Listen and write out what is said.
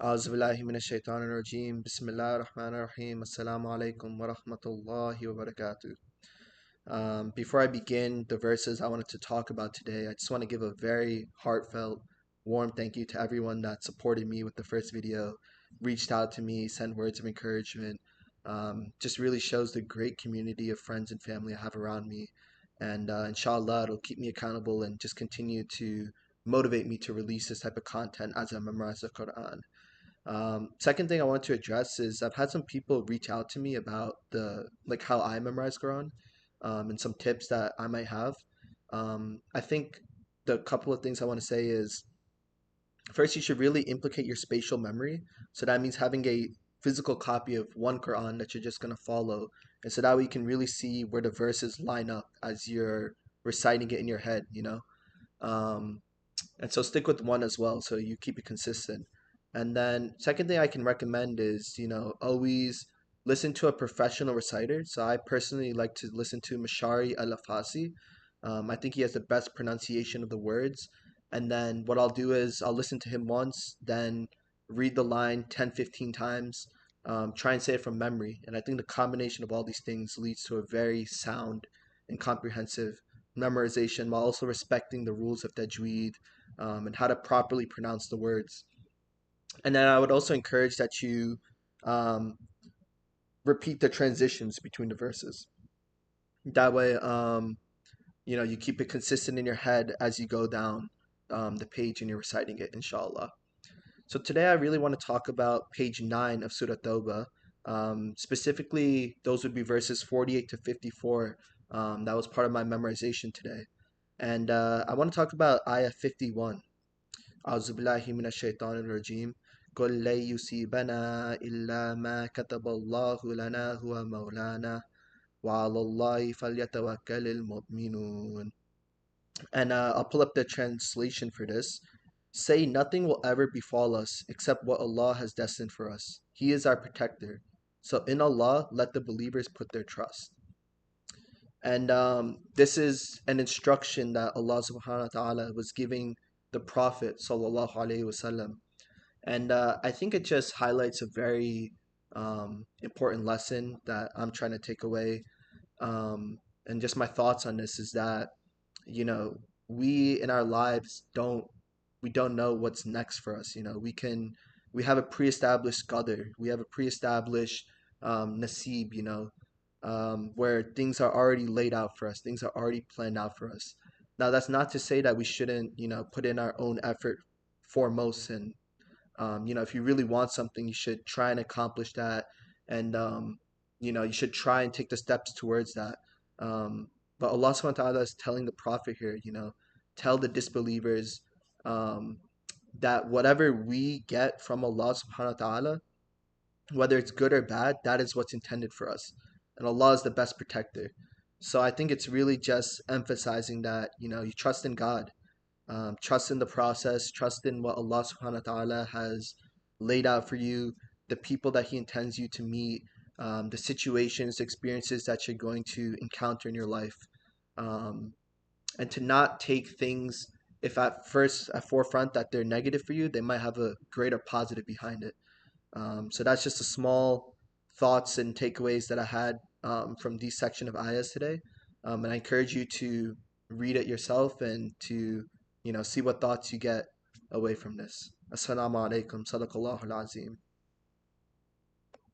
أعوذ بالله من الشيطان الرجيم بسم الله الرحمن الرحيم السلام عليكم ورحمة الله وبركاته. Before I begin the verses I wanted to talk about today, I just want to give a very heartfelt, warm thank you to everyone that supported me with the first video, reached out to me, sent words of encouragement. Just really shows the great community of friends and family I have around me. And inshallah, it'll keep me accountable and just continue to motivate me to release this type of content as I memorize the Quran. Second thing I want to address is I've had some people reach out to me about the like how I memorize Quran, and some tips that I might have. I think the couple of things I want to say is first, you should really implicate your spatial memory. So that means having a physical copy of one Quran that you're just going to follow. And so that way you can really see where the verses line up as you're reciting it in your head, you know? Um, and so stick with one as well so you keep it consistent. And then second thing I can recommend is, always listen to a professional reciter. So I personally like to listen to Mashari Al-Afasi. I think he has the best pronunciation of the words. And then what I'll do is I'll listen to him once, then read the line 10, 15 times, try and say it from memory. And I think the combination of all these things leads to a very sound and comprehensive memorization while also respecting the rules of tajweed, and how to properly pronounce the words. And then I would also encourage that you um, repeat the transitions between the verses. That way, you keep it consistent in your head as you go down the page and you're reciting it, inshallah. So today I really want to talk about page 9 of Surah Tawbah. Specifically, those would be verses 48 to 54. That was part of my memorization today. And I want to talk about ayah 51. أعوذ بالله من الشيطان الرجيم قل لن يصيبنا إلا ما كتب الله لنا هو مولانا وعلى الله فليتوكل المؤمنون. And I'll pull up the translation for this. Say nothing will ever befall us except what Allah has destined for us. He is our protector. So in Allah, let the believers put their trust. And this is an instruction that Allah subhanahu wa ta'ala was giving the Prophet sallallahu alaihi wasallam. And I think it just highlights a very important lesson that I'm trying to take away. And just my thoughts on this is that, you know, we in our lives don't know what's next for us. We have a pre-established qadr, we have a pre-established nasib, where things are already laid out for us, things are already planned out for us. Now, that's not to say that we shouldn't, put in our own effort foremost. And if you really want something, you should try and accomplish that. And you should try and take the steps towards that. But Allah subhanahu wa ta'ala is telling the Prophet here, tell the disbelievers um, that whatever we get from Allah subhanahu wa ta'ala, whether it's good or bad, that is what's intended for us. And Allah is the best protector. So I think it's really just emphasizing that, you trust in God, trust in the process, trust in what Allah subhanahu wa ta'ala has laid out for you, the people that He intends you to meet, the situations, experiences that you're going to encounter in your life. Um, and to not take things, if at first, at forefront, that they're negative for you, they might have a greater positive behind it. So that's just a small thoughts and takeaways that I had from this section of Ayahs today. And I encourage you to read it yourself and to, see what thoughts you get away from this. Assalamu alaikum. Sadaqallahu al-azim.